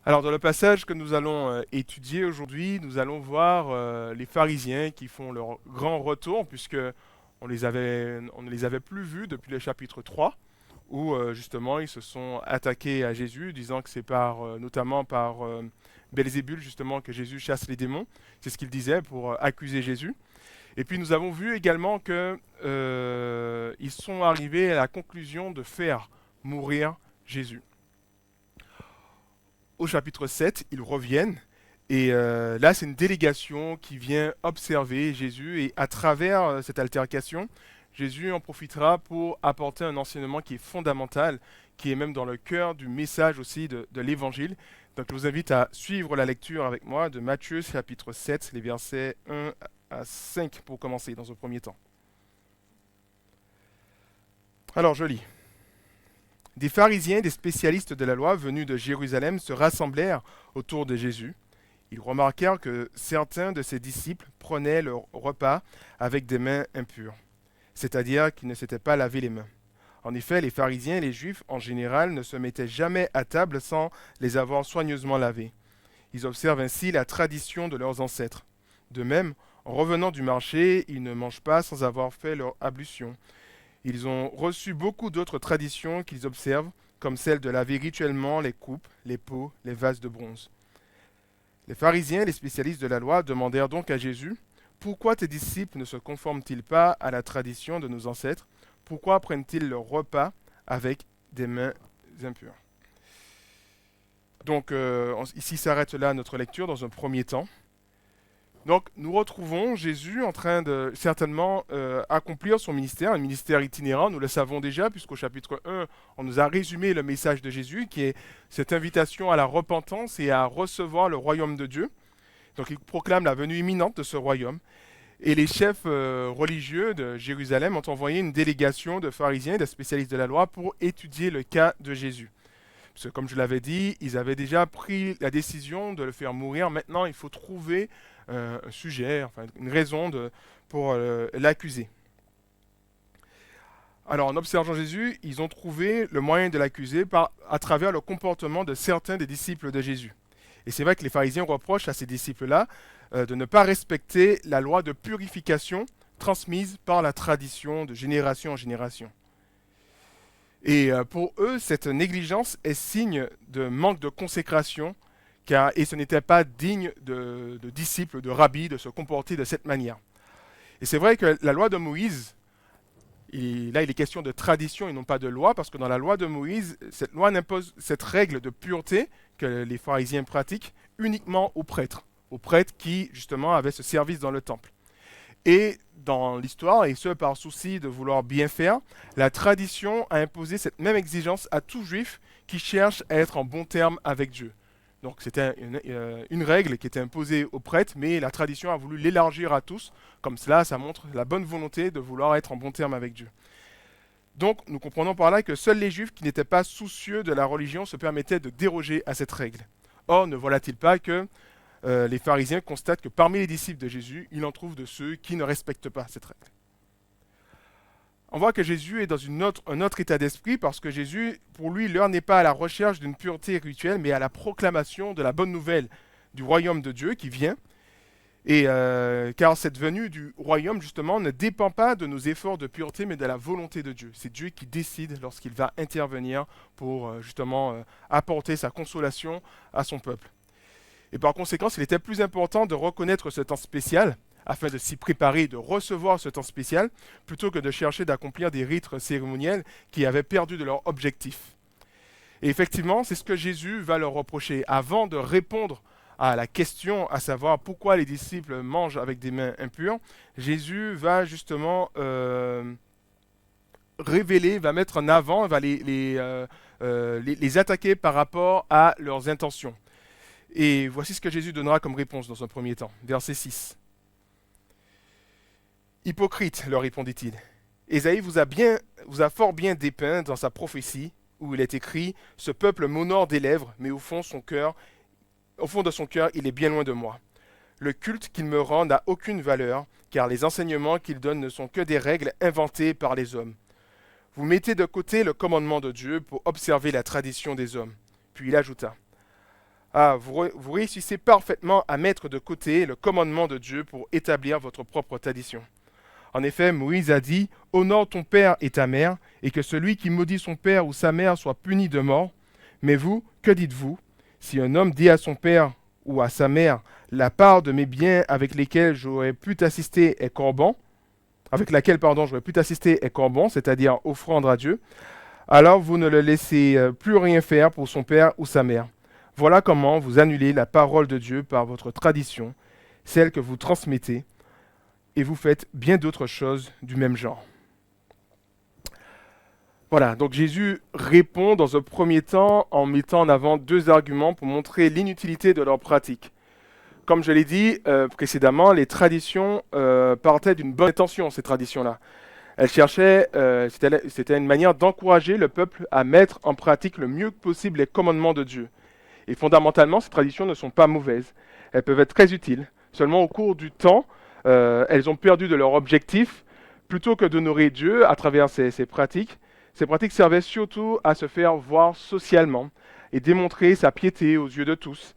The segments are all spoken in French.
Alors, dans le passage que nous allons étudier aujourd'hui, nous allons voir les pharisiens qui font leur grand retour, puisque on ne les avait plus vus depuis le chapitre 3, où justement ils se sont attaqués à Jésus, disant que c'est notamment par Belzébul justement que Jésus chasse les démons. C'est ce qu'ils disaient pour accuser Jésus. Et puis nous avons vu également que ils sont arrivés à la conclusion de faire mourir Jésus. Au chapitre 7, ils reviennent. Et là, c'est une délégation qui vient observer Jésus. Et à travers cette altercation, Jésus en profitera pour apporter un enseignement qui est fondamental, qui est même dans le cœur du message aussi de l'évangile. Donc, je vous invite à suivre la lecture avec moi de Matthieu chapitre 7, les versets 1 à 5 pour commencer dans un premier temps. Alors, je lis. Des pharisiens, des spécialistes de la loi venus de Jérusalem se rassemblèrent autour de Jésus. Ils remarquèrent que certains de ses disciples prenaient leur repas avec des mains impures, c'est-à-dire qu'ils ne s'étaient pas lavé les mains. En effet, les pharisiens et les juifs en général ne se mettaient jamais à table sans les avoir soigneusement lavés. Ils observent ainsi la tradition de leurs ancêtres. De même, en revenant du marché, ils ne mangent pas sans avoir fait leur ablution. Ils ont reçu beaucoup d'autres traditions qu'ils observent, comme celle de laver rituellement les coupes, les pots, les vases de bronze. Les pharisiens, les spécialistes de la loi, demandèrent donc à Jésus, « Pourquoi tes disciples ne se conforment-ils pas à la tradition de nos ancêtres? Pourquoi prennent-ils leur repas avec des mains impures ?» Donc ici s'arrête là notre lecture dans un premier temps. Donc nous retrouvons Jésus en train de certainement accomplir son ministère, un ministère itinérant, nous le savons déjà, puisqu'au chapitre 1, on nous a résumé le message de Jésus, qui est cette invitation à la repentance et à recevoir le royaume de Dieu. Donc il proclame la venue imminente de ce royaume. Et les chefs religieux de Jérusalem ont envoyé une délégation de pharisiens et de spécialistes de la loi pour étudier le cas de Jésus. Parce que comme je l'avais dit, ils avaient déjà pris la décision de le faire mourir. Maintenant, il faut trouver un sujet, enfin une raison pour l'accuser. Alors, en observant Jésus, ils ont trouvé le moyen de l'accuser à travers le comportement de certains des disciples de Jésus. Et c'est vrai que les pharisiens reprochent à ces disciples-là de ne pas respecter la loi de purification transmise par la tradition de génération en génération. Et pour eux, cette négligence est signe de manque de consécration, et ce n'était pas digne de disciples, de rabbis, de se comporter de cette manière. Et c'est vrai que la loi de Moïse, là il est question de tradition et non pas de loi, parce que dans la loi de Moïse, cette loi impose cette règle de pureté que les pharisiens pratiquent uniquement aux prêtres qui justement avaient ce service dans le temple. Et dans l'histoire, et ce par souci de vouloir bien faire, la tradition a imposé cette même exigence à tout juif qui cherche à être en bon terme avec Dieu. Donc c'était une règle qui était imposée aux prêtres, mais la tradition a voulu l'élargir à tous. Comme cela, ça montre la bonne volonté de vouloir être en bon terme avec Dieu. Donc nous comprenons par là que seuls les juifs qui n'étaient pas soucieux de la religion se permettaient de déroger à cette règle. Or, ne voilà-t-il pas que les pharisiens constatent que parmi les disciples de Jésus, il en trouve de ceux qui ne respectent pas cette règle. On voit que Jésus est dans un autre état d'esprit parce que Jésus, pour lui, l'heure n'est pas à la recherche d'une pureté rituelle, mais à la proclamation de la bonne nouvelle du royaume de Dieu qui vient. Et car cette venue du royaume, justement, ne dépend pas de nos efforts de pureté, mais de la volonté de Dieu. C'est Dieu qui décide lorsqu'il va intervenir pour justement apporter sa consolation à son peuple. Et par conséquent, il était plus important de reconnaître ce temps spécial, afin de s'y préparer et de recevoir ce temps spécial, plutôt que de chercher d'accomplir des rites cérémoniels qui avaient perdu de leur objectif. Et effectivement, c'est ce que Jésus va leur reprocher. Avant de répondre à la question, à savoir pourquoi les disciples mangent avec des mains impures, Jésus va justement révéler, va mettre en avant, va les attaquer par rapport à leurs intentions. Et voici ce que Jésus donnera comme réponse dans un premier temps. Verset 6. Hypocrite, leur répondit-il. Ésaïe vous a fort bien dépeint dans sa prophétie, où il est écrit « Ce peuple m'honore des lèvres, mais au fond de son cœur, il est bien loin de moi. Le culte qu'il me rend n'a aucune valeur, car les enseignements qu'il donne ne sont que des règles inventées par les hommes. Vous mettez de côté le commandement de Dieu pour observer la tradition des hommes. » Puis il ajouta vous réussissez parfaitement à mettre de côté le commandement de Dieu pour établir votre propre tradition. En effet, Moïse a dit, honore ton père et ta mère, et que celui qui maudit son père ou sa mère soit puni de mort. Mais vous, que dites-vous? Si un homme dit à son père ou à sa mère, la part de mes biens avec lesquels j'aurais pu t'assister est corban, avec laquelle, j'aurais pu t'assister est corban, c'est-à-dire offrande à Dieu, alors vous ne le laissez plus rien faire pour son père ou sa mère. Voilà comment vous annulez la parole de Dieu par votre tradition, celle que vous transmettez, et vous faites bien d'autres choses du même genre. Voilà, donc Jésus répond dans un premier temps en mettant en avant deux arguments pour montrer l'inutilité de leur pratique. Comme je l'ai dit précédemment, les traditions partaient d'une bonne intention, ces traditions-là. Elles cherchaient, c'était une manière d'encourager le peuple à mettre en pratique le mieux possible les commandements de Dieu. Et fondamentalement, ces traditions ne sont pas mauvaises. Elles peuvent être très utiles. Seulement, au cours du temps, elles ont perdu de leur objectif. Plutôt que d'honorer Dieu à travers ces pratiques servaient surtout à se faire voir socialement et démontrer sa piété aux yeux de tous,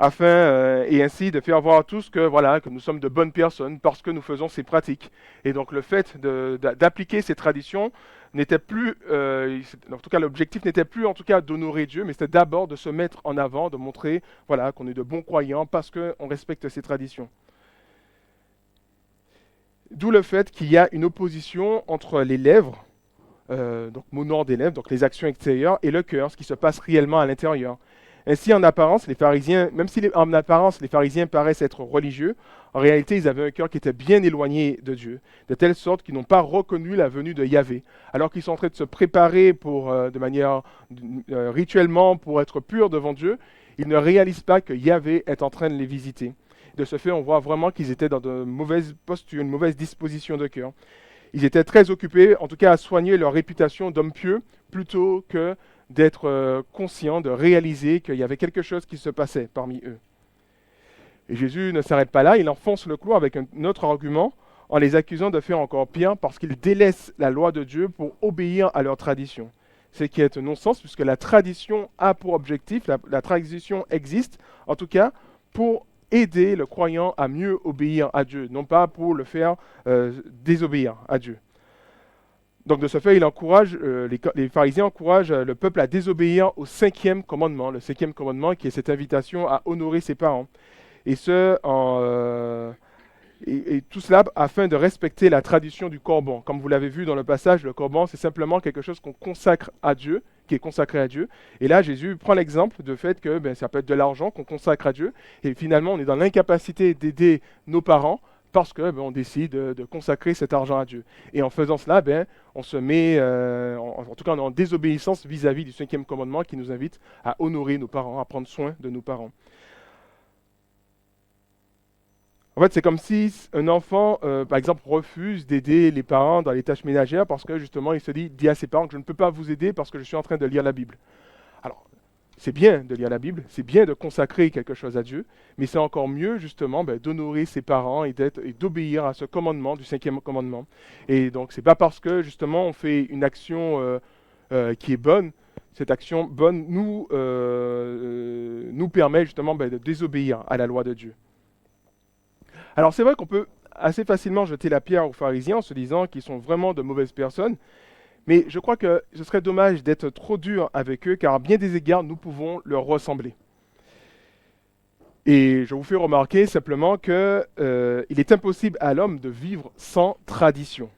afin et ainsi de faire voir à tous que voilà que nous sommes de bonnes personnes parce que nous faisons ces pratiques. Et donc le fait d'appliquer ces traditions n'était plus, en tout cas l'objectif n'était plus en tout cas d'honorer Dieu, mais c'était d'abord de se mettre en avant, de montrer voilà qu'on est de bons croyants parce qu'on respecte ces traditions. D'où le fait qu'il y a une opposition entre les lèvres, donc mot nord des lèvres, donc les actions extérieures, et le cœur, ce qui se passe réellement à l'intérieur. Ainsi, en apparence, les pharisiens, même si en apparence les pharisiens paraissent être religieux, en réalité, ils avaient un cœur qui était bien éloigné de Dieu, de telle sorte qu'ils n'ont pas reconnu la venue de Yahvé, alors qu'ils sont en train de se préparer pour, de manière rituellement pour être purs devant Dieu. Ils ne réalisent pas que Yahvé est en train de les visiter. De ce fait, on voit vraiment qu'ils étaient dans de mauvaises postures, une mauvaise disposition de cœur. Ils étaient très occupés, en tout cas, à soigner leur réputation d'hommes pieux, plutôt que d'être conscients, de réaliser qu'il y avait quelque chose qui se passait parmi eux. Et Jésus ne s'arrête pas là, il enfonce le clou avec un autre argument, en les accusant de faire encore pire, parce qu'ils délaissent la loi de Dieu pour obéir à leur tradition. Ce qui est un non-sens, puisque la tradition a pour objectif, la tradition existe, en tout cas, pour aider le croyant à mieux obéir à Dieu, non pas pour le faire désobéir à Dieu. Donc de ce fait, les pharisiens encouragent le peuple à désobéir au cinquième commandement, le cinquième commandement qui est cette invitation à honorer ses parents. Et et tout cela afin de respecter la tradition du corban. Comme vous l'avez vu dans le passage, le corban, c'est simplement quelque chose qu'on consacre à Dieu, qui est consacré à Dieu. Et là, Jésus prend l'exemple de fait que ça peut être de l'argent qu'on consacre à Dieu. Et finalement, on est dans l'incapacité d'aider nos parents parce que on décide de consacrer cet argent à Dieu. Et en faisant cela, on se met, en tout cas, en désobéissance vis-à-vis du cinquième commandement qui nous invite à honorer nos parents, à prendre soin de nos parents. En fait, c'est comme si un enfant, par exemple, refuse d'aider les parents dans les tâches ménagères parce que justement, il se dit à ses parents que je ne peux pas vous aider parce que je suis en train de lire la Bible. Alors, c'est bien de lire la Bible, c'est bien de consacrer quelque chose à Dieu, mais c'est encore mieux justement d'honorer ses parents et d'obéir à ce commandement, du cinquième commandement. Et donc, c'est pas parce que justement on fait une action qui est bonne, cette action bonne nous permet justement de désobéir à la loi de Dieu. Alors c'est vrai qu'on peut assez facilement jeter la pierre aux pharisiens en se disant qu'ils sont vraiment de mauvaises personnes, mais je crois que ce serait dommage d'être trop dur avec eux, car à bien des égards, nous pouvons leur ressembler. Et je vous fais remarquer simplement qu'il est impossible à l'homme de vivre sans tradition.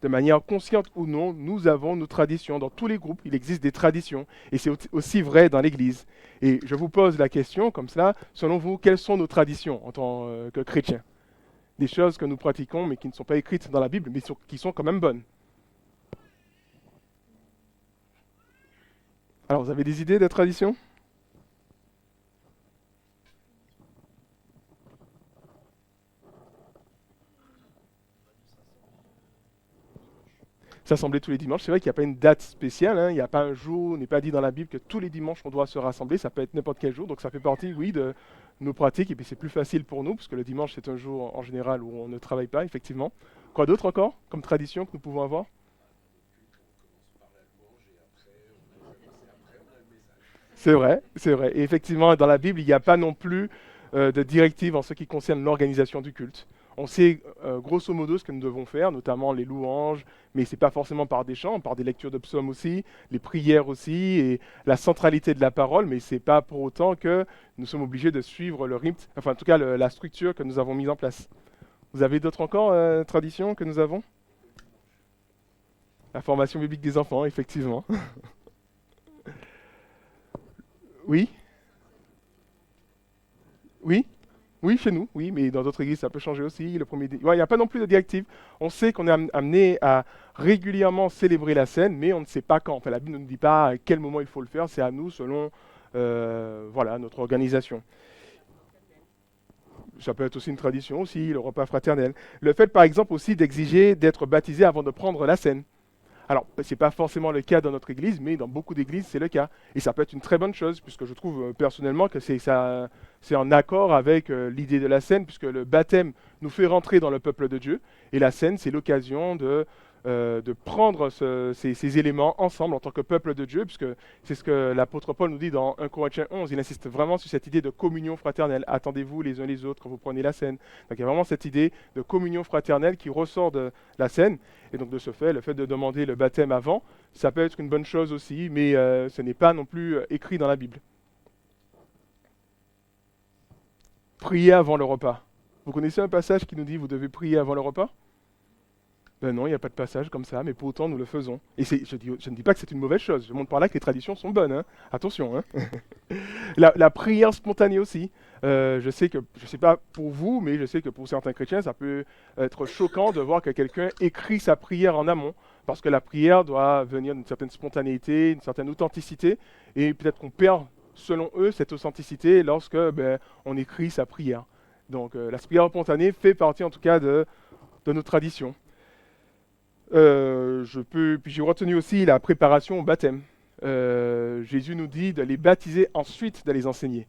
De manière consciente ou non, nous avons nos traditions. Dans tous les groupes, il existe des traditions. Et c'est aussi vrai dans l'Église. Et je vous pose la question, comme cela, selon vous, quelles sont nos traditions en tant que chrétiens? Des choses que nous pratiquons, mais qui ne sont pas écrites dans la Bible, mais qui sont quand même bonnes. Alors, vous avez des idées de traditions? S'assembler tous les dimanches, c'est vrai qu'il n'y a pas une date spéciale, hein, il n'y a pas un jour, n'est pas dit dans la Bible que tous les dimanches on doit se rassembler, ça peut être n'importe quel jour, donc ça fait partie, oui, de nos pratiques, et puis c'est plus facile pour nous, parce que le dimanche c'est un jour en général où on ne travaille pas, effectivement. Quoi d'autre encore, comme tradition que nous pouvons avoir? C'est vrai, c'est vrai. Et effectivement, dans la Bible, il n'y a pas non plus de directive en ce qui concerne l'organisation du culte. On sait grosso modo ce que nous devons faire, notamment les louanges, mais c'est pas forcément par des chants, par des lectures de psaumes aussi, les prières aussi, et la centralité de la parole, mais c'est pas pour autant que nous sommes obligés de suivre le rythme, enfin en tout cas la structure que nous avons mise en place. Vous avez d'autres encore traditions que nous avons? La formation biblique des enfants, effectivement. Oui, oui, oui, chez nous, oui, mais dans d'autres églises, ça peut changer aussi. Ouais, il n'y a pas non plus de directive. On sait qu'on est amené à régulièrement célébrer la scène, mais on ne sait pas quand. Enfin, la Bible ne nous dit pas à quel moment il faut le faire. C'est à nous, selon voilà, notre organisation. Ça peut être aussi une tradition aussi, le repas fraternel. Le fait, par exemple, aussi d'exiger d'être baptisé avant de prendre la scène. Alors, ce n'est pas forcément le cas dans notre église, mais dans beaucoup d'églises, c'est le cas. Et ça peut être une très bonne chose, puisque je trouve personnellement que c'est en accord avec l'idée de la scène, puisque le baptême nous fait rentrer dans le peuple de Dieu, et la scène, c'est l'occasion de prendre ces éléments ensemble en tant que peuple de Dieu, puisque c'est ce que l'apôtre Paul nous dit dans 1 Corinthiens 11. Il insiste vraiment sur cette idée de communion fraternelle. Attendez-vous les uns les autres quand vous prenez la scène. Donc il y a vraiment cette idée de communion fraternelle qui ressort de la scène. Et donc de ce fait, le fait de demander le baptême avant, ça peut être une bonne chose aussi, mais ce n'est pas non plus écrit dans la Bible. Prier avant le repas. Vous connaissez un passage qui nous dit vous devez prier avant le repas? Ben non, il n'y a pas de passage comme ça, mais pour autant nous le faisons. Et je ne dis pas que c'est une mauvaise chose, je montre par là que les traditions sont bonnes, hein. Attention. Hein. La prière spontanée aussi. Je sais que, je ne sais pas pour vous, mais je sais que pour certains chrétiens, ça peut être choquant de voir que quelqu'un écrit sa prière en amont, parce que la prière doit venir d'une certaine spontanéité, d'une certaine authenticité, et peut-être qu'on perd, selon eux, cette authenticité lorsque on écrit sa prière. Donc la prière spontanée fait partie en tout cas de nos traditions. Puis j'ai retenu aussi la préparation au baptême. Jésus nous dit de les baptiser, ensuite de les enseigner.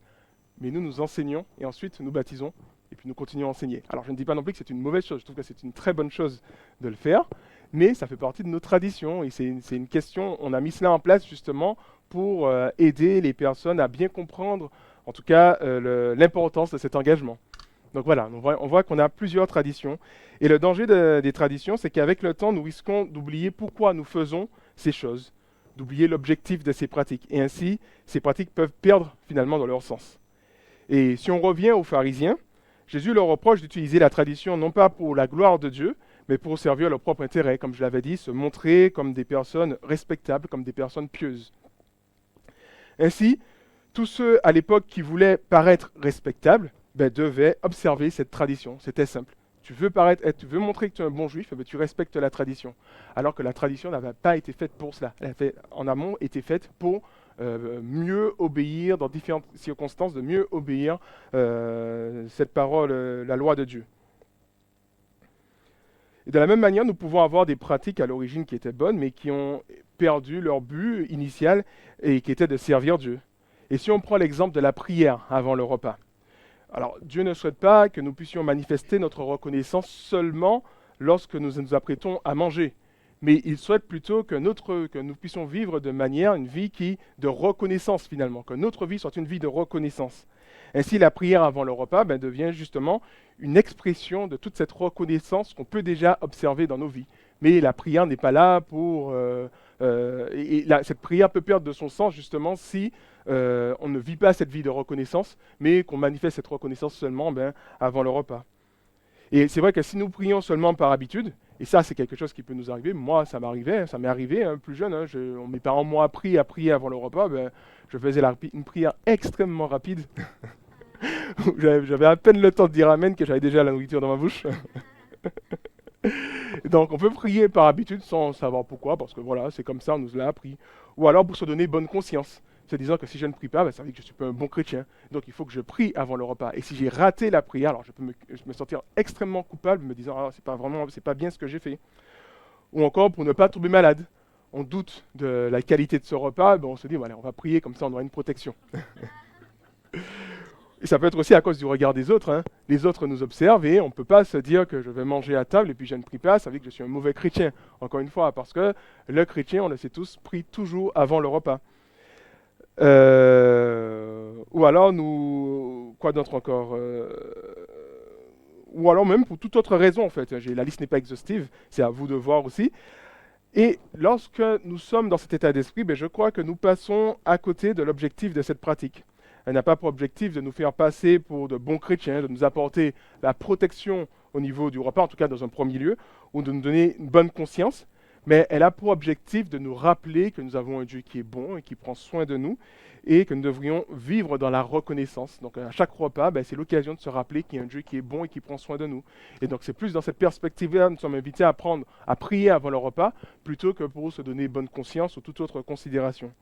Mais nous enseignons et ensuite nous baptisons et puis nous continuons à enseigner. Alors je ne dis pas non plus que c'est une mauvaise chose, je trouve que c'est une très bonne chose de le faire, mais ça fait partie de nos traditions et c'est une question, on a mis cela en place justement pour aider les personnes à bien comprendre, en tout cas, l'importance de cet engagement. Donc voilà, on voit qu'on a plusieurs traditions. Et le danger des traditions, c'est qu'avec le temps, nous risquons d'oublier pourquoi nous faisons ces choses, d'oublier l'objectif de ces pratiques. Et ainsi, ces pratiques peuvent perdre finalement dans leur sens. Et si on revient aux pharisiens, Jésus leur reproche d'utiliser la tradition non pas pour la gloire de Dieu, mais pour servir leur propre intérêt, comme je l'avais dit, se montrer comme des personnes respectables, comme des personnes pieuses. Ainsi, tous ceux à l'époque qui voulaient paraître respectables devaient observer cette tradition. C'était simple. Tu veux montrer que tu es un bon juif, tu respectes la tradition. Alors que la tradition n'avait pas été faite pour cela. Elle avait en amont été faite pour mieux obéir, dans différentes circonstances, de mieux obéir cette parole, la loi de Dieu. Et de la même manière, nous pouvons avoir des pratiques à l'origine qui étaient bonnes, mais qui ont perdu leur but initial et qui était de servir Dieu. Et si on prend l'exemple de la prière avant le repas, alors Dieu ne souhaite pas que nous puissions manifester notre reconnaissance seulement lorsque nous nous apprêtons à manger, mais il souhaite plutôt que nous puissions vivre de manière, une vie de reconnaissance finalement, que notre vie soit une vie de reconnaissance. Ainsi, la prière avant le repas devient justement une expression de toute cette reconnaissance qu'on peut déjà observer dans nos vies. Mais la prière n'est pas là pour... cette prière peut perdre de son sens justement si on ne vit pas cette vie de reconnaissance, mais qu'on manifeste cette reconnaissance seulement avant le repas. Et c'est vrai que si nous prions seulement par habitude, et ça c'est quelque chose qui peut nous arriver, moi ça m'est arrivé plus jeune, mes parents m'ont appris à prier avant le repas, je faisais une prière extrêmement rapide. J'avais à peine le temps de dire amen que j'avais déjà la nourriture dans ma bouche. Donc on peut prier par habitude sans savoir pourquoi, parce que voilà, c'est comme ça, on nous l'a appris. Ou alors pour se donner bonne conscience, se disant que si je ne prie pas, ça veut dire que je ne suis pas un bon chrétien. Donc il faut que je prie avant le repas. Et si j'ai raté la prière, alors je peux me sentir extrêmement coupable, me disant c'est pas bien ce que j'ai fait. Ou encore pour ne pas tomber malade. On doute de la qualité de ce repas, on se dit on va prier comme ça on aura une protection. Et ça peut être aussi à cause du regard des autres. Hein. Les autres nous observent et on ne peut pas se dire que je vais manger à table et puis je ne prie pas, ça veut dire que je suis un mauvais chrétien. Encore une fois, parce que le chrétien, on le sait tous, prie toujours avant le repas. Ou alors nous... Quoi d'autre encore ou alors même pour toute autre raison en fait. La liste n'est pas exhaustive, c'est à vous de voir aussi. Et lorsque nous sommes dans cet état d'esprit, ben, je crois que nous passons à côté de l'objectif de cette pratique. Elle n'a pas pour objectif de nous faire passer pour de bons chrétiens, de nous apporter la protection au niveau du repas, en tout cas dans un premier lieu, ou de nous donner une bonne conscience, mais elle a pour objectif de nous rappeler que nous avons un Dieu qui est bon et qui prend soin de nous, et que nous devrions vivre dans la reconnaissance. Donc à chaque repas, ben, c'est l'occasion de se rappeler qu'il y a un Dieu qui est bon et qui prend soin de nous. Et donc c'est plus dans cette perspective-là que nous sommes invités à prier avant le repas, plutôt que pour se donner bonne conscience ou toute autre considération.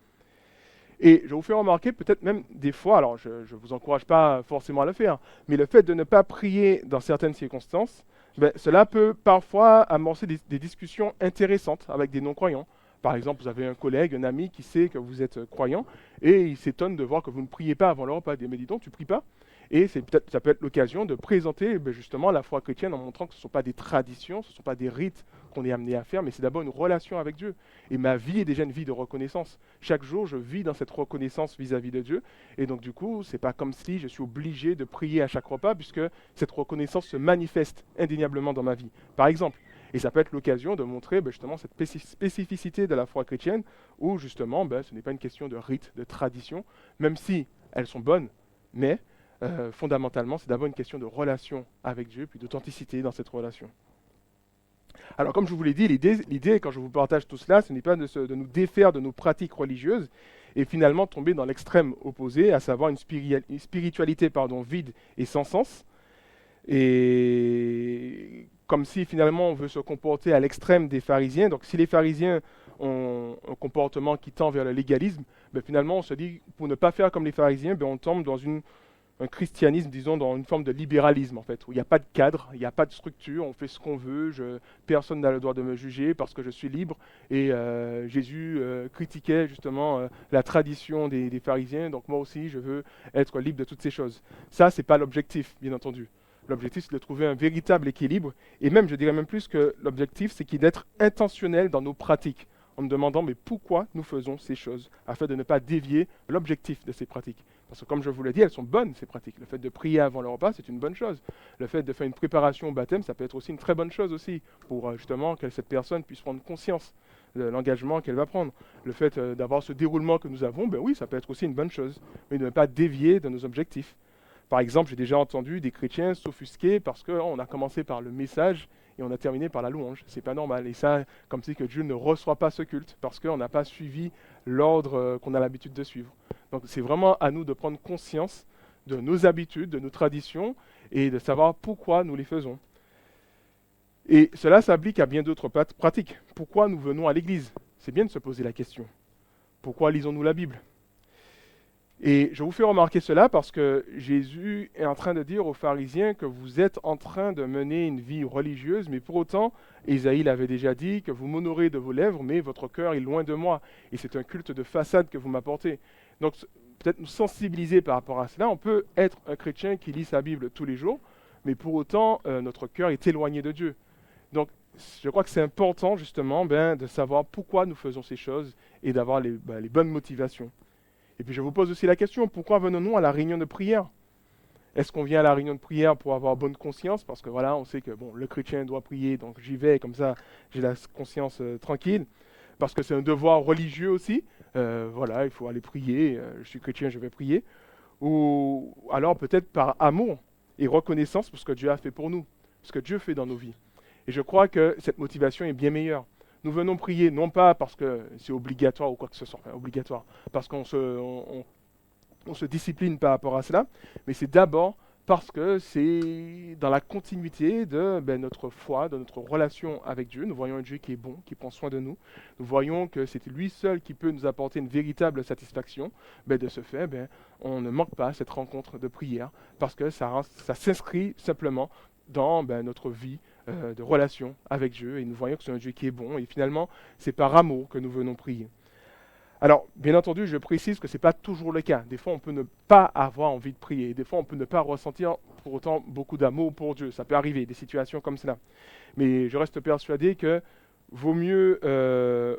Et je vous fais remarquer peut-être même des fois, alors je ne vous encourage pas forcément à le faire, mais le fait de ne pas prier dans certaines circonstances, ben, cela peut parfois amorcer des discussions intéressantes avec des non-croyants. Par exemple, vous avez un collègue, un ami qui sait que vous êtes croyant et il s'étonne de voir que vous ne priez pas avant le repas. Il dit, mais dis donc, tu ne pries pas? Et ça peut être l'occasion de présenter ben, justement la foi chrétienne en montrant que ce ne sont pas des traditions, ce ne sont pas des rites qu'on est amené à faire, mais c'est d'abord une relation avec Dieu. Et ma vie est déjà une vie de reconnaissance. Chaque jour, je vis dans cette reconnaissance vis-à-vis de Dieu. Et donc, du coup, c'est pas comme si je suis obligé de prier à chaque repas, puisque cette reconnaissance se manifeste indéniablement dans ma vie. Par exemple, et ça peut être l'occasion de montrer ben, justement cette spécificité de la foi chrétienne, où justement, ben, ce n'est pas une question de rite, de tradition, même si elles sont bonnes, mais fondamentalement, c'est d'abord une question de relation avec Dieu, puis d'authenticité dans cette relation. Alors, comme je vous l'ai dit, l'idée, quand je vous partage tout cela, ce n'est pas de nous défaire de nos pratiques religieuses et finalement tomber dans l'extrême opposé, à savoir une spiritualité vide et sans sens, et comme si finalement on veut se comporter à l'extrême des pharisiens. Donc, si les pharisiens ont un comportement qui tend vers le légalisme, ben, finalement on se dit, pour ne pas faire comme les pharisiens, ben, on tombe dans un christianisme, disons, dans une forme de libéralisme, en fait, où il n'y a pas de cadre, il n'y a pas de structure, on fait ce qu'on veut, personne n'a le droit de me juger parce que je suis libre. Et Jésus critiquait justement la tradition des pharisiens, donc moi aussi, je veux être libre de toutes ces choses. Ça, c'est pas l'objectif, bien entendu. L'objectif, c'est de trouver un véritable équilibre, et même, je dirais même plus que l'objectif, c'est d'être intentionnel dans nos pratiques, en nous demandant, mais pourquoi nous faisons ces choses, afin de ne pas dévier l'objectif de ces pratiques. Parce que comme je vous l'ai dit, elles sont bonnes, ces pratiques. Le fait de prier avant le repas, c'est une bonne chose. Le fait de faire une préparation au baptême, ça peut être aussi une très bonne chose aussi, pour justement que cette personne puisse prendre conscience de l'engagement qu'elle va prendre. Le fait d'avoir ce déroulement que nous avons, ben oui, ça peut être aussi une bonne chose, mais de ne pas dévier de nos objectifs. Par exemple, j'ai déjà entendu des chrétiens s'offusquer parce qu'on a commencé par le message et on a terminé par la louange. C'est pas normal. Et ça, comme si que Dieu ne reçoit pas ce culte parce qu'on n'a pas suivi l'ordre qu'on a l'habitude de suivre. Donc c'est vraiment à nous de prendre conscience de nos habitudes, de nos traditions et de savoir pourquoi nous les faisons. Et cela s'applique à bien d'autres pratiques. Pourquoi nous venons à l'église? C'est bien de se poser la question. Pourquoi lisons-nous la Bible? Et je vous fais remarquer cela parce que Jésus est en train de dire aux pharisiens que vous êtes en train de mener une vie religieuse, mais pour autant, Ésaïe l'avait déjà dit, que vous m'honorez de vos lèvres, mais votre cœur est loin de moi. Et c'est un culte de façade que vous m'apportez. Donc peut-être nous sensibiliser par rapport à cela. On peut être un chrétien qui lit sa Bible tous les jours, mais pour autant, notre cœur est éloigné de Dieu. Donc je crois que c'est important justement de savoir pourquoi nous faisons ces choses et d'avoir les bonnes motivations. Et puis je vous pose aussi la question, pourquoi venons-nous à la réunion de prière? Est-ce qu'on vient à la réunion de prière pour avoir bonne conscience? Parce que voilà, on sait que bon, le chrétien doit prier, donc j'y vais, comme ça j'ai la conscience tranquille. Parce que c'est un devoir religieux aussi. Voilà, il faut aller prier, je suis chrétien, je vais prier. Ou alors peut-être par amour et reconnaissance pour ce que Dieu a fait pour nous, ce que Dieu fait dans nos vies. Et je crois que cette motivation est bien meilleure. Nous venons prier, non pas parce que c'est obligatoire ou quoi que ce soit, enfin, obligatoire, parce qu'on se discipline par rapport à cela, mais c'est d'abord parce que c'est dans la continuité de notre foi, de notre relation avec Dieu. Nous voyons un Dieu qui est bon, qui prend soin de nous. Nous voyons que c'est lui seul qui peut nous apporter une véritable satisfaction. De ce fait, on ne manque pas cette rencontre de prière, parce que ça s'inscrit simplement dans notre vie de relation avec Dieu, et nous voyons que c'est un Dieu qui est bon, et finalement, c'est par amour que nous venons prier. Alors, bien entendu, je précise que ce n'est pas toujours le cas. Des fois, on peut ne pas avoir envie de prier, des fois, on peut ne pas ressentir pour autant beaucoup d'amour pour Dieu. Ça peut arriver, des situations comme cela. Mais je reste persuadé que vaut mieux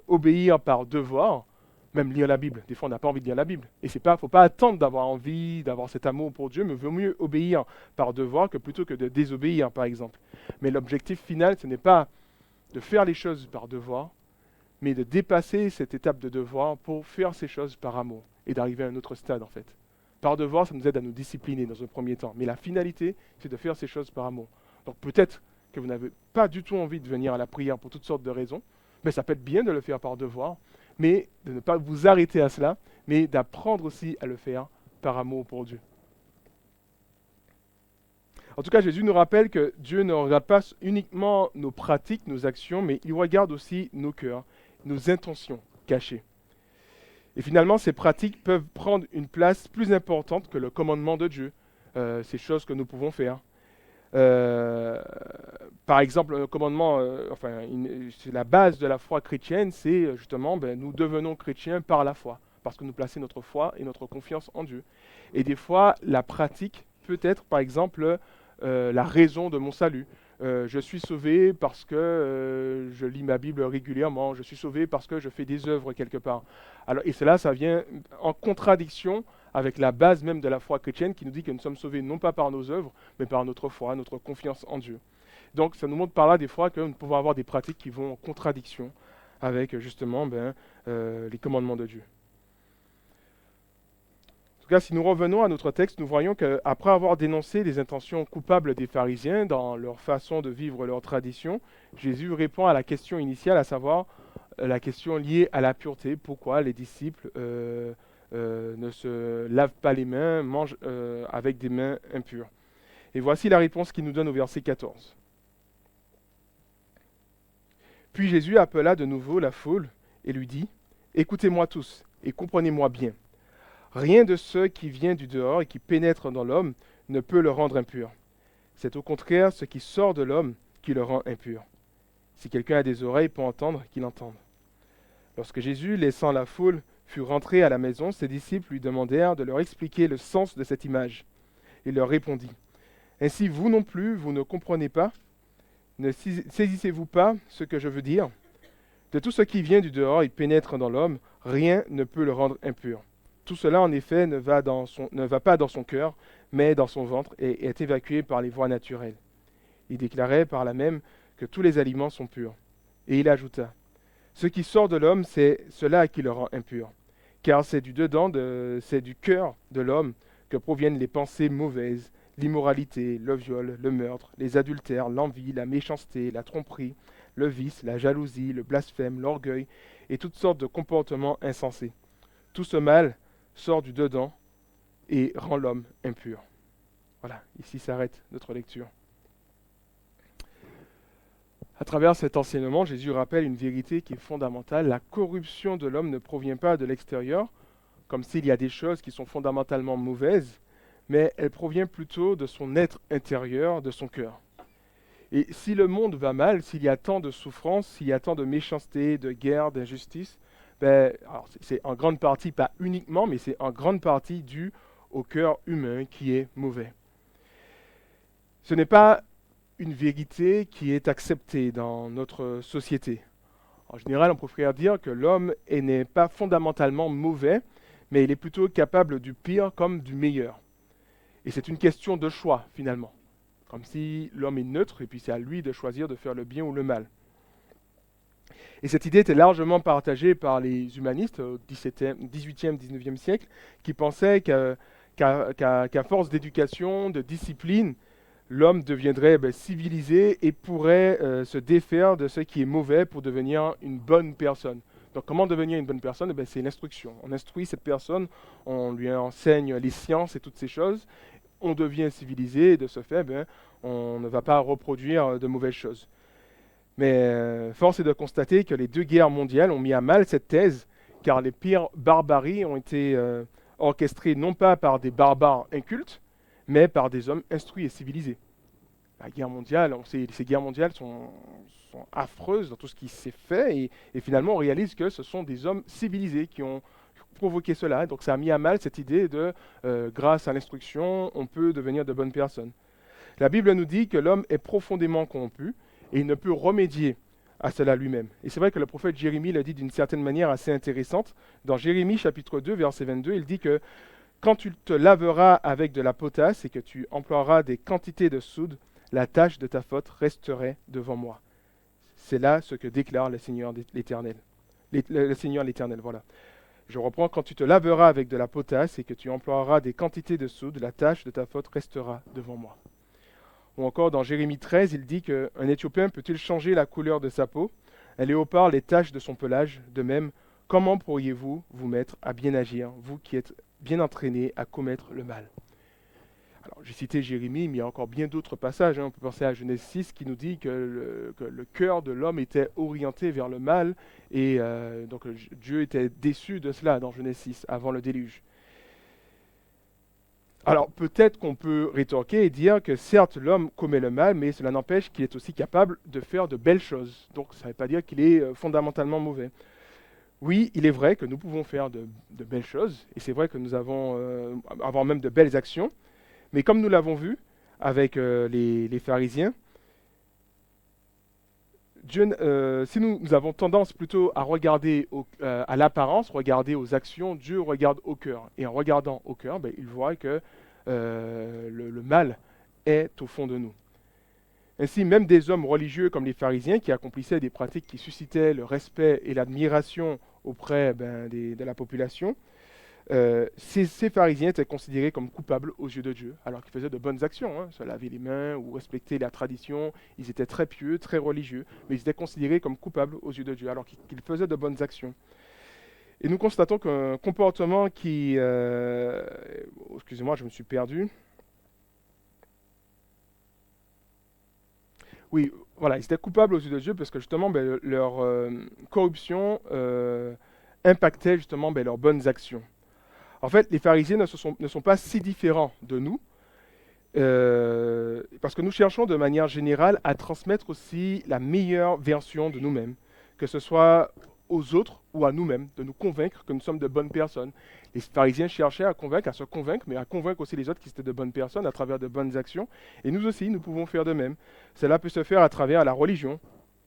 obéir par devoir, Même lire la Bible. Des fois, on n'a pas envie de lire la Bible. Et il ne faut pas attendre d'avoir envie, d'avoir cet amour pour Dieu, mais il vaut mieux obéir par devoir que plutôt que de désobéir, par exemple. Mais l'objectif final, ce n'est pas de faire les choses par devoir, mais de dépasser cette étape de devoir pour faire ces choses par amour et d'arriver à un autre stade, en fait. Par devoir, ça nous aide à nous discipliner dans un premier temps. Mais la finalité, c'est de faire ces choses par amour. Donc peut-être que vous n'avez pas du tout envie de venir à la prière pour toutes sortes de raisons, mais ça peut être bien de le faire par devoir, mais de ne pas vous arrêter à cela, mais d'apprendre aussi à le faire par amour pour Dieu. En tout cas, Jésus nous rappelle que Dieu ne regarde pas uniquement nos pratiques, nos actions, mais il regarde aussi nos cœurs, nos intentions cachées. Et finalement, ces pratiques peuvent prendre une place plus importante que le commandement de Dieu, ces choses que nous pouvons faire. Par exemple, un commandement, c'est la base de la foi chrétienne, c'est justement, nous devenons chrétiens par la foi, parce que nous plaçons notre foi et notre confiance en Dieu. Et des fois, la pratique peut être, par exemple, la raison de mon salut. Je suis sauvé parce que je lis ma Bible régulièrement, je suis sauvé parce que je fais des œuvres quelque part. Alors, et cela, ça vient en contradiction avec la base même de la foi chrétienne qui nous dit que nous sommes sauvés non pas par nos œuvres, mais par notre foi, notre confiance en Dieu. Donc ça nous montre par là des fois que nous pouvons avoir des pratiques qui vont en contradiction avec justement les commandements de Dieu. En tout cas, si nous revenons à notre texte, nous voyons qu'après avoir dénoncé les intentions coupables des pharisiens dans leur façon de vivre leur tradition, Jésus répond à la question initiale, à savoir la question liée à la pureté. Pourquoi les disciples ne se lavent pas les mains, mangent avec des mains impures. Et voici la réponse qu'il nous donne au verset 14. Puis Jésus appela de nouveau la foule et lui dit, « Écoutez-moi tous et comprenez-moi bien. Rien de ce qui vient du dehors et qui pénètre dans l'homme ne peut le rendre impur. C'est au contraire ce qui sort de l'homme qui le rend impur. Si quelqu'un a des oreilles pour entendre, qu'il entende. » Lorsque Jésus, laissant la foule, fut rentré à la maison, ses disciples lui demandèrent de leur expliquer le sens de cette image. Il leur répondit, « Ainsi vous non plus, vous ne comprenez pas? Ne saisissez-vous pas ce que je veux dire? De tout ce qui vient du dehors et pénètre dans l'homme, rien ne peut le rendre impur. Tout cela, en effet, ne va pas dans son cœur, mais dans son ventre et est évacué par les voies naturelles. » Il déclarait par là même que tous les aliments sont purs. Et il ajouta, « Ce qui sort de l'homme, c'est cela qui le rend impur. Car c'est du cœur de l'homme que proviennent les pensées mauvaises, l'immoralité, le viol, le meurtre, les adultères, l'envie, la méchanceté, la tromperie, le vice, la jalousie, le blasphème, l'orgueil et toutes sortes de comportements insensés. Tout ce mal sort du dedans et rend l'homme impur. » Voilà, ici s'arrête notre lecture. À travers cet enseignement, Jésus rappelle une vérité qui est fondamentale. La corruption de l'homme ne provient pas de l'extérieur, comme s'il y a des choses qui sont fondamentalement mauvaises, mais elle provient plutôt de son être intérieur, de son cœur. Et si le monde va mal, s'il y a tant de souffrance, s'il y a tant de méchanceté, de guerre, d'injustice, alors c'est en grande partie, pas uniquement, mais c'est en grande partie dû au cœur humain qui est mauvais. Ce n'est pas une vérité qui est acceptée dans notre société. En général, on préfère dire que l'homme n'est pas fondamentalement mauvais, mais il est plutôt capable du pire comme du meilleur. Et c'est une question de choix, finalement. Comme si l'homme est neutre, et puis c'est à lui de choisir de faire le bien ou le mal. Et cette idée était largement partagée par les humanistes au XVIIIe, XIXe siècle, qui pensaient qu'à force d'éducation, de discipline, l'homme deviendrait civilisé et pourrait se défaire de ce qui est mauvais pour devenir une bonne personne. Donc comment devenir une bonne personne? C'est l'instruction. On instruit cette personne, on lui enseigne les sciences et toutes ces choses, on devient civilisé et de ce fait, on ne va pas reproduire de mauvaises choses. Mais force est de constater que les deux guerres mondiales ont mis à mal cette thèse, car les pires barbaries ont été orchestrées non pas par des barbares incultes, mais par des hommes instruits et civilisés. La guerre mondiale, ces guerres mondiales sont affreuses dans tout ce qui s'est fait, et finalement on réalise que ce sont des hommes civilisés qui ont provoqué cela. Donc ça a mis à mal cette idée de, grâce à l'instruction, on peut devenir de bonnes personnes. La Bible nous dit que l'homme est profondément corrompu, et il ne peut remédier à cela lui-même. Et c'est vrai que le prophète Jérémie l'a dit d'une certaine manière assez intéressante. Dans Jérémie chapitre 2, verset 22, il dit que quand tu te laveras avec de la potasse et que tu emploieras des quantités de soude, la tâche de ta faute resterait devant moi. C'est là ce que déclare le Seigneur l'Éternel. Le Seigneur l'Éternel, voilà. Je reprends, quand tu te laveras avec de la potasse et que tu emploieras des quantités de soude, la tâche de ta faute restera devant moi. Ou encore dans Jérémie 13, il dit qu'un Éthiopien peut-il changer la couleur de sa peau, un léopard les taches de son pelage, de même, comment pourriez-vous vous mettre à bien agir, vous qui êtes bien entraînés à commettre le mal? Alors, j'ai cité Jérémie, mais il y a encore bien d'autres passages. On peut penser à Genèse 6 qui nous dit que le cœur de l'homme était orienté vers le mal et donc Dieu était déçu de cela dans Genèse 6, avant le déluge. Alors peut-être qu'on peut rétorquer et dire que certes l'homme commet le mal, mais cela n'empêche qu'il est aussi capable de faire de belles choses. Donc ça ne veut pas dire qu'il est fondamentalement mauvais. Oui, il est vrai que nous pouvons faire de belles choses, et c'est vrai que nous avons avoir même de belles actions, mais comme nous l'avons vu avec les pharisiens, Dieu, si nous avons tendance plutôt à regarder à l'apparence, regarder aux actions, Dieu regarde au cœur. Et en regardant au cœur, il voit que le mal est au fond de nous. Ainsi, même des hommes religieux comme les pharisiens qui accomplissaient des pratiques qui suscitaient le respect et l'admiration auprès de la population, ces pharisiens étaient considérés comme coupables aux yeux de Dieu, alors qu'ils faisaient de bonnes actions, se laver les mains ou respecter la tradition. Ils étaient très pieux, très religieux, mais ils étaient considérés comme coupables aux yeux de Dieu, alors qu'ils faisaient de bonnes actions. Et nous constatons qu'un comportement qui... excusez-moi, je me suis perdu. Oui, voilà, ils étaient coupables aux yeux de Dieu parce que justement, leur corruption impactait justement leurs bonnes actions. En fait, les pharisiens ne sont pas si différents de nous, parce que nous cherchons de manière générale à transmettre aussi la meilleure version de nous-mêmes, que ce soit aux autres ou à nous-mêmes, de nous convaincre que nous sommes de bonnes personnes. Les pharisiens cherchaient à convaincre, à se convaincre, mais à convaincre aussi les autres qu'ils étaient de bonnes personnes à travers de bonnes actions. Et nous aussi, nous pouvons faire de même. Cela peut se faire à travers la religion,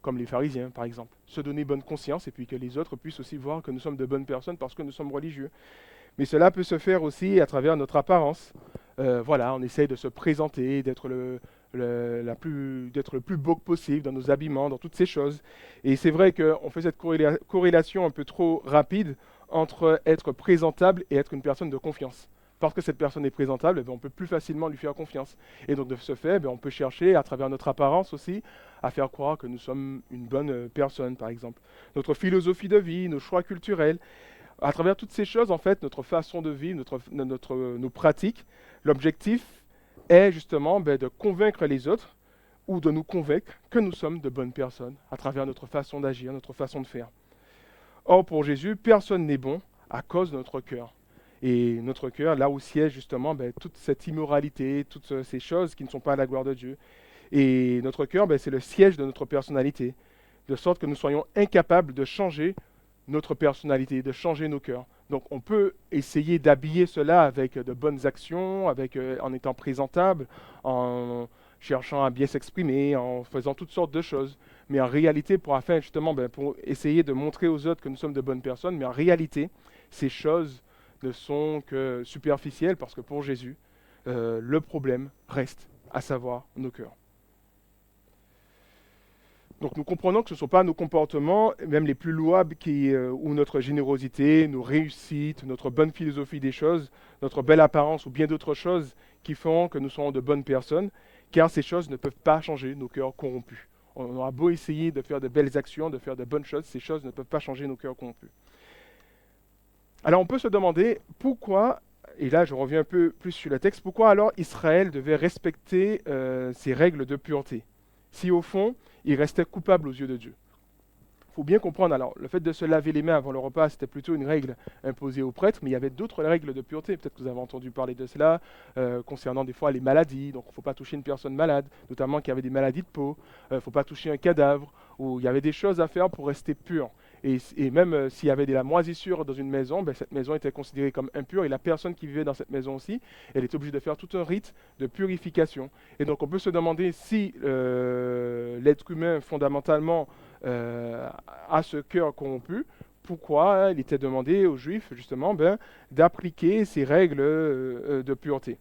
comme les pharisiens par exemple. Se donner bonne conscience et puis que les autres puissent aussi voir que nous sommes de bonnes personnes parce que nous sommes religieux. Mais cela peut se faire aussi à travers notre apparence. Voilà, on essaye de se présenter, d'être le plus beau que possible dans nos habillements, dans toutes ces choses. Et c'est vrai qu'on fait cette corrélation un peu trop rapide entre être présentable et être une personne de confiance. Parce que cette personne est présentable, on peut plus facilement lui faire confiance. Et donc de ce fait, on peut chercher, à travers notre apparence aussi, à faire croire que nous sommes une bonne personne, par exemple. Notre philosophie de vie, nos choix culturels, à travers toutes ces choses, en fait, notre façon de vivre, nos pratiques, l'objectif est justement de convaincre les autres ou de nous convaincre que nous sommes de bonnes personnes à travers notre façon d'agir, notre façon de faire. Or, pour Jésus, personne n'est bon à cause de notre cœur. Et notre cœur, là où siège justement toute cette immoralité, toutes ces choses qui ne sont pas à la gloire de Dieu. Et notre cœur, c'est le siège de notre personnalité, de sorte que nous soyons incapables de changer notre personnalité, de changer nos cœurs. Donc on peut essayer d'habiller cela avec de bonnes actions, en étant présentable, en cherchant à bien s'exprimer, en faisant toutes sortes de choses. Mais en réalité, pour essayer de montrer aux autres que nous sommes de bonnes personnes, mais en réalité, ces choses ne sont que superficielles parce que pour Jésus, le problème reste, à savoir nos cœurs. Donc nous comprenons que ce ne sont pas nos comportements, même les plus louables, ou notre générosité, nos réussites, notre bonne philosophie des choses, notre belle apparence ou bien d'autres choses qui font que nous sommes de bonnes personnes, car ces choses ne peuvent pas changer nos cœurs corrompus. On aura beau essayer de faire de belles actions, de faire de bonnes choses, ces choses ne peuvent pas changer nos cœurs corrompus. Alors on peut se demander pourquoi, et là je reviens un peu plus sur le texte, pourquoi alors Israël devait respecter ces règles de pureté, si au fond il restait coupable aux yeux de Dieu. Il faut bien comprendre, alors le fait de se laver les mains avant le repas, c'était plutôt une règle imposée aux prêtres, mais il y avait d'autres règles de pureté, peut-être que vous avez entendu parler de cela, concernant des fois les maladies, donc il ne faut pas toucher une personne malade, notamment qui avait des maladies de peau, il ne faut pas toucher un cadavre, ou il y avait des choses à faire pour rester pur. Et même s'il y avait de la moisissure dans une maison, cette maison était considérée comme impure, et la personne qui vivait dans cette maison aussi, elle était obligée de faire tout un rite de purification. Et donc on peut se demander si l'être humain, fondamentalement, à ce cœur corrompu, pourquoi il était demandé aux Juifs justement d'appliquer ces règles de pureté.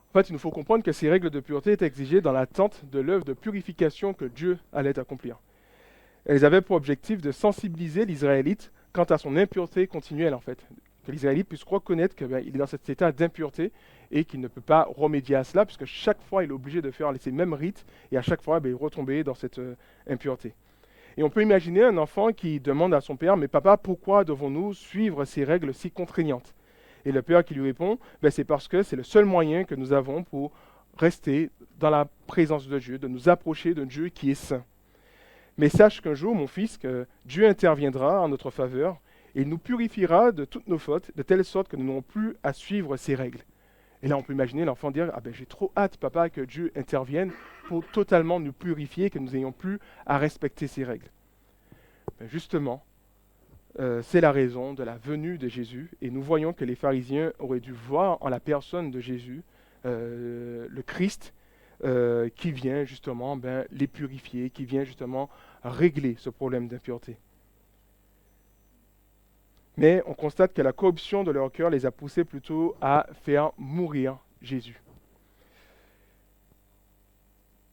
En fait, il nous faut comprendre que ces règles de pureté étaient exigées dans l'attente de l'œuvre de purification que Dieu allait accomplir. Elles avaient pour objectif de sensibiliser l'Israélite quant à son impureté continuelle, en fait. Que l'Israélite puisse reconnaître qu'il est dans cet état d'impureté et qu'il ne peut pas remédier à cela, puisque chaque fois, il est obligé de faire ces mêmes rites, et à chaque fois, il retomber dans cette impureté. Et on peut imaginer un enfant qui demande à son père, mais papa, pourquoi devons-nous suivre ces règles si contraignantes? Et le père qui lui répond, c'est parce que c'est le seul moyen que nous avons pour rester dans la présence de Dieu, de nous approcher d'un Dieu qui est saint. Mais sache qu'un jour, mon fils, que Dieu interviendra en notre faveur et il nous purifiera de toutes nos fautes, de telle sorte que nous n'aurons plus à suivre ces règles. Et là, on peut imaginer l'enfant dire, j'ai trop hâte, papa, que Dieu intervienne pour totalement nous purifier, que nous n'ayons plus à respecter ces règles. Mais justement, c'est la raison de la venue de Jésus, et nous voyons que les pharisiens auraient dû voir en la personne de Jésus le Christ qui vient justement les purifier, qui vient justement régler ce problème d'impureté. Mais on constate que la corruption de leur cœur les a poussés plutôt à faire mourir Jésus.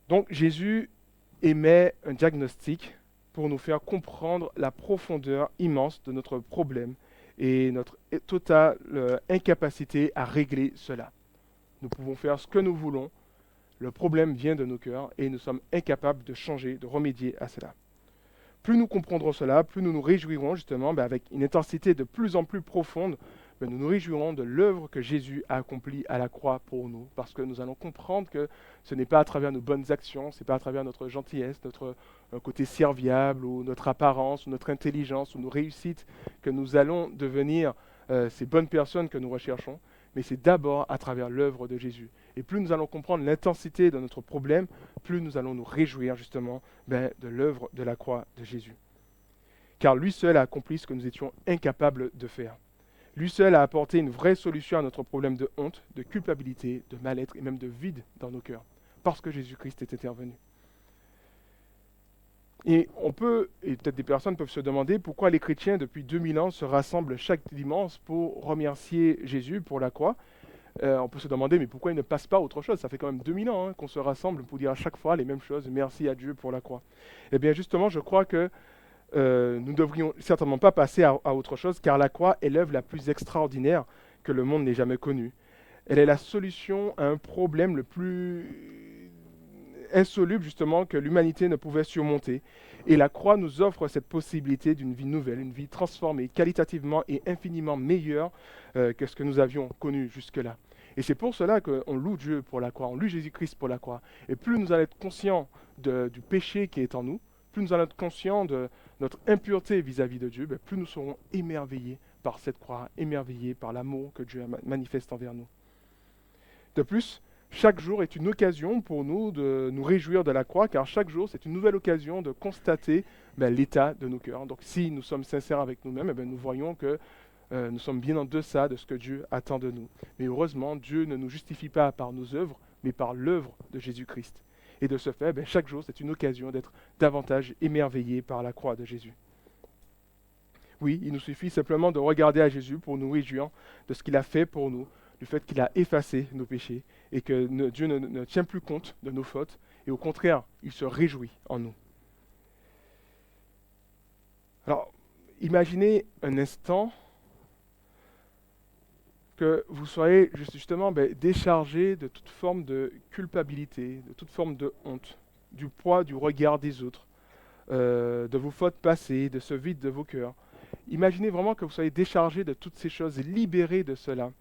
Donc Jésus émet un diagnostic pour nous faire comprendre la profondeur immense de notre problème et notre totale incapacité à régler cela. Nous pouvons faire ce que nous voulons, le problème vient de nos cœurs et nous sommes incapables de changer, de remédier à cela. Plus nous comprendrons cela, plus nous nous réjouirons justement avec une intensité de plus en plus profonde, nous nous réjouirons de l'œuvre que Jésus a accomplie à la croix pour nous, parce que nous allons comprendre que ce n'est pas à travers nos bonnes actions, ce n'est pas à travers notre gentillesse, notre côté serviable, ou notre apparence, ou notre intelligence, ou nos réussites, que nous allons devenir ces bonnes personnes que nous recherchons, mais c'est d'abord à travers l'œuvre de Jésus. Et plus nous allons comprendre l'intensité de notre problème, plus nous allons nous réjouir justement de l'œuvre de la croix de Jésus. Car lui seul a accompli ce que nous étions incapables de faire. Lui seul a apporté une vraie solution à notre problème de honte, de culpabilité, de mal-être et même de vide dans nos cœurs, parce que Jésus-Christ est intervenu. Et peut-être des personnes peuvent se demander pourquoi les chrétiens depuis 2000 ans se rassemblent chaque dimanche pour remercier Jésus pour la croix. On peut se demander, mais pourquoi il ne passe pas à autre chose? Ça fait quand même 2000 ans qu'on se rassemble pour dire à chaque fois les mêmes choses, merci à Dieu pour la croix. Eh bien justement, je crois que nous ne devrions certainement pas passer à autre chose, car la croix est l'œuvre la plus extraordinaire que le monde n'ait jamais connue. Elle est la solution à un problème le plus insoluble justement que l'humanité ne pouvait surmonter. Et la croix nous offre cette possibilité d'une vie nouvelle, une vie transformée, qualitativement et infiniment meilleure que ce que nous avions connu jusque-là. Et c'est pour cela qu'on loue Dieu pour la croix, on loue Jésus-Christ pour la croix. Et plus nous allons être conscients du péché qui est en nous, plus nous allons être conscients de notre impureté vis-à-vis de Dieu, plus nous serons émerveillés par cette croix, émerveillés par l'amour que Dieu manifeste envers nous. De plus, chaque jour est une occasion pour nous de nous réjouir de la croix, car chaque jour, c'est une nouvelle occasion de constater l'état de nos cœurs. Donc si nous sommes sincères avec nous-mêmes, nous voyons que nous sommes bien en deçà de ce que Dieu attend de nous. Mais heureusement, Dieu ne nous justifie pas par nos œuvres, mais par l'œuvre de Jésus-Christ. Et de ce fait, chaque jour, c'est une occasion d'être davantage émerveillé par la croix de Jésus. Oui, il nous suffit simplement de regarder à Jésus pour nous réjouir de ce qu'il a fait pour nous, du fait qu'il a effacé nos péchés et que Dieu ne tient plus compte de nos fautes et au contraire, il se réjouit en nous. Alors, imaginez un instant que vous soyez justement déchargé de toute forme de culpabilité, de toute forme de honte, du poids du regard des autres, de vos fautes passées, de ce vide de vos cœurs. Imaginez vraiment que vous soyez déchargé de toutes ces choses, libéré de cela,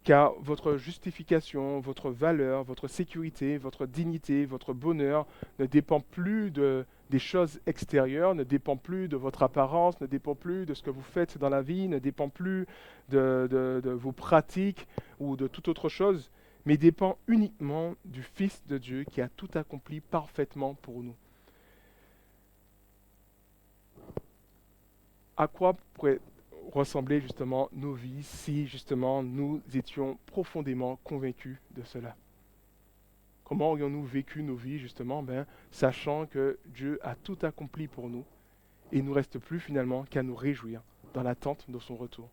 car votre justification, votre valeur, votre sécurité, votre dignité, votre bonheur ne dépend plus des choses extérieures, ne dépend plus de votre apparence, ne dépend plus de ce que vous faites dans la vie, ne dépend plus de vos pratiques ou de toute autre chose, mais dépend uniquement du Fils de Dieu qui a tout accompli parfaitement pour nous. À quoi pourrait ressembler justement nos vies si justement nous étions profondément convaincus de cela? Comment aurions-nous vécu nos vies, justement, sachant que Dieu a tout accompli pour nous, et il ne nous reste plus finalement qu'à nous réjouir dans l'attente de son retour.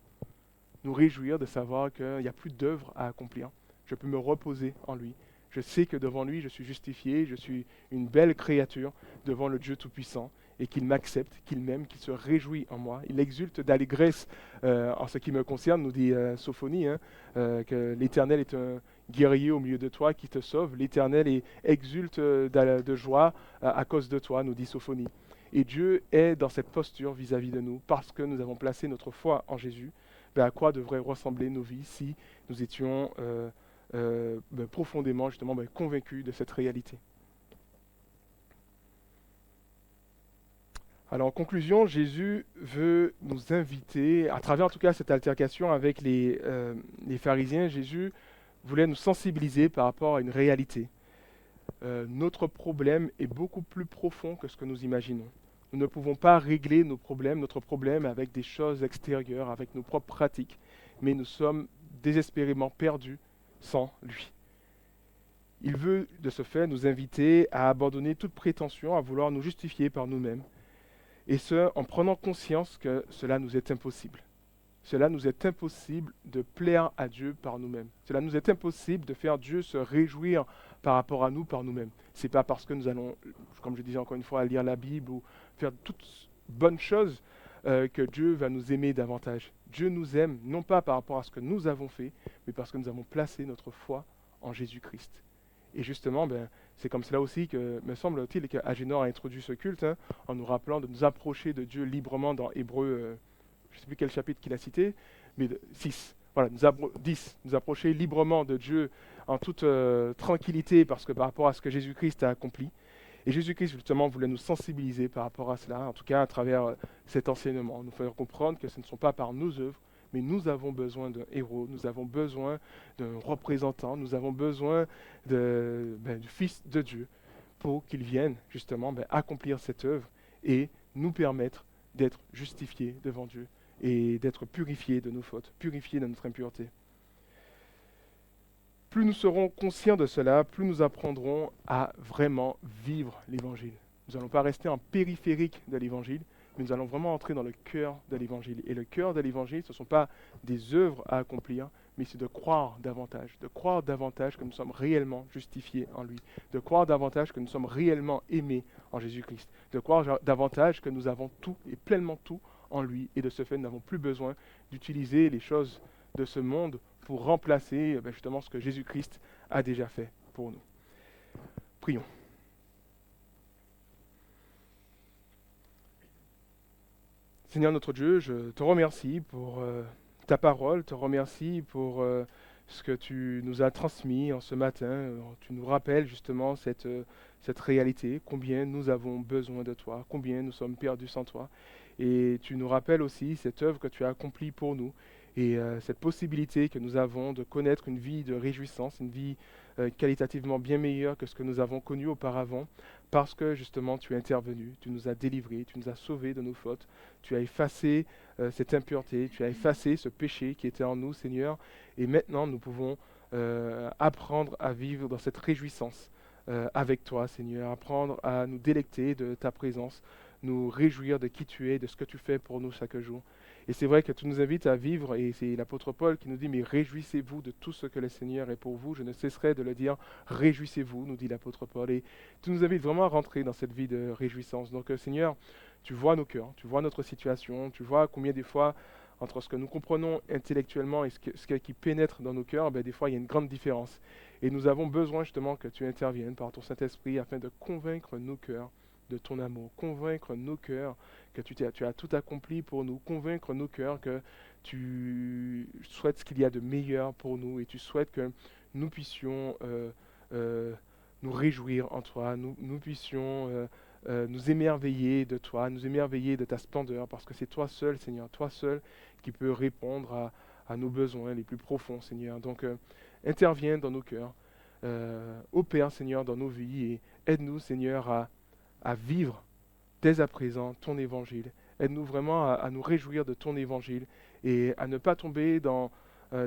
Nous réjouir de savoir qu'il n'y a plus d'œuvre à accomplir. Je peux me reposer en lui. Je sais que devant lui, je suis justifié, je suis une belle créature devant le Dieu Tout-Puissant, et qu'il m'accepte, qu'il m'aime, qu'il se réjouit en moi. Il exulte d'allégresse en ce qui me concerne, nous dit Sophonie, que l'Éternel est un guerrier au milieu de toi qui te sauve. L'Éternel exulte de joie à cause de toi, nous dit Sophonie. Et Dieu est dans cette posture vis-à-vis de nous parce que nous avons placé notre foi en Jésus. À quoi devraient ressembler nos vies si nous étions profondément justement convaincus de cette réalité. Alors en conclusion, Jésus veut nous inviter, à travers en tout cas cette altercation avec les pharisiens, Jésus voulait nous sensibiliser par rapport à une réalité. Notre problème est beaucoup plus profond que ce que nous imaginons. Nous ne pouvons pas régler notre problème avec des choses extérieures, avec nos propres pratiques, mais nous sommes désespérément perdus sans lui. Il veut de ce fait nous inviter à abandonner toute prétention, à vouloir nous justifier par nous-mêmes, et ce, en prenant conscience que cela nous est impossible. Cela nous est impossible de plaire à Dieu par nous-mêmes. Cela nous est impossible de faire Dieu se réjouir par rapport à nous par nous-mêmes. Ce n'est pas parce que nous allons, comme je disais encore une fois, lire la Bible ou faire toutes bonnes choses que Dieu va nous aimer davantage. Dieu nous aime non pas par rapport à ce que nous avons fait, mais parce que nous avons placé notre foi en Jésus-Christ. Et justement, c'est comme cela aussi que, me semble-t-il, qu'Agénor a introduit ce culte, en nous rappelant de nous approcher de Dieu librement dans Hébreux, je ne sais plus quel chapitre qu'il a cité, mais 6. Voilà, 10. Nous approcher librement de Dieu en toute tranquillité, parce que par rapport à ce que Jésus-Christ a accompli. Et Jésus-Christ, justement, voulait nous sensibiliser par rapport à cela, en tout cas à travers cet enseignement, nous faire comprendre que ce ne sont pas par nos œuvres, mais nous avons besoin d'un héros, nous avons besoin d'un représentant, nous avons besoin du Fils de Dieu pour qu'il vienne justement accomplir cette œuvre et nous permettre d'être justifiés devant Dieu et d'être purifiés de nos fautes, purifiés de notre impureté. Plus nous serons conscients de cela, plus nous apprendrons à vraiment vivre l'Évangile. Nous n'allons pas rester en périphérique de l'Évangile, mais nous allons vraiment entrer dans le cœur de l'Évangile. Et le cœur de l'Évangile, ce ne sont pas des œuvres à accomplir, mais c'est de croire davantage que nous sommes réellement justifiés en lui, de croire davantage que nous sommes réellement aimés en Jésus-Christ, de croire davantage que nous avons tout et pleinement tout en lui, et de ce fait, nous n'avons plus besoin d'utiliser les choses de ce monde pour remplacer justement ce que Jésus-Christ a déjà fait pour nous. Prions. Seigneur notre Dieu, je te remercie pour ta parole, te remercie pour ce que tu nous as transmis en ce matin. Tu nous rappelles justement cette réalité, combien nous avons besoin de toi, combien nous sommes perdus sans toi. Et tu nous rappelles aussi cette œuvre que tu as accomplie pour nous et cette possibilité que nous avons de connaître une vie de réjouissance, une vie qualitativement bien meilleure que ce que nous avons connu auparavant, parce que justement tu es intervenu, tu nous as délivrés, tu nous as sauvés de nos fautes, tu as effacé cette impureté, tu as effacé ce péché qui était en nous, Seigneur, et maintenant nous pouvons apprendre à vivre dans cette réjouissance avec toi, Seigneur, apprendre à nous délecter de ta présence, nous réjouir de qui tu es, de ce que tu fais pour nous chaque jour. Et c'est vrai que tu nous invites à vivre, et c'est l'apôtre Paul qui nous dit, mais réjouissez-vous de tout ce que le Seigneur est pour vous. Je ne cesserai de le dire, réjouissez-vous, nous dit l'apôtre Paul. Et tu nous invites vraiment à rentrer dans cette vie de réjouissance. Donc Seigneur, tu vois nos cœurs, tu vois notre situation, tu vois combien des fois, entre ce que nous comprenons intellectuellement et ce qui pénètre dans nos cœurs, des fois il y a une grande différence. Et nous avons besoin justement que tu interviennes par ton Saint-Esprit afin de convaincre nos cœurs de ton amour, convaincre nos cœurs que tu as tout accompli pour nous, convaincre nos cœurs que tu souhaites ce qu'il y a de meilleur pour nous et tu souhaites que nous puissions nous réjouir en toi, nous puissions nous émerveiller de toi, nous émerveiller de ta splendeur, parce que c'est toi seul, Seigneur, toi seul qui peux répondre à nos besoins les plus profonds, Seigneur. Donc interviens dans nos cœurs, opère, Seigneur, dans nos vies et aide-nous, Seigneur, à vivre dès à présent ton évangile. Aide-nous vraiment à nous réjouir de ton évangile et à ne pas tomber dans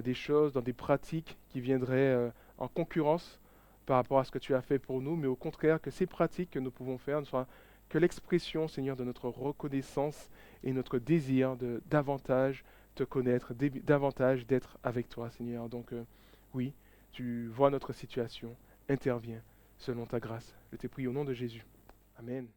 des choses, dans des pratiques qui viendraient en concurrence par rapport à ce que tu as fait pour nous, mais au contraire que ces pratiques que nous pouvons faire ne soient que l'expression, Seigneur, de notre reconnaissance et notre désir de davantage te connaître, davantage d'être avec toi, Seigneur. Donc oui, tu vois notre situation, interviens selon ta grâce. Je t'ai prié au nom de Jésus. Amen.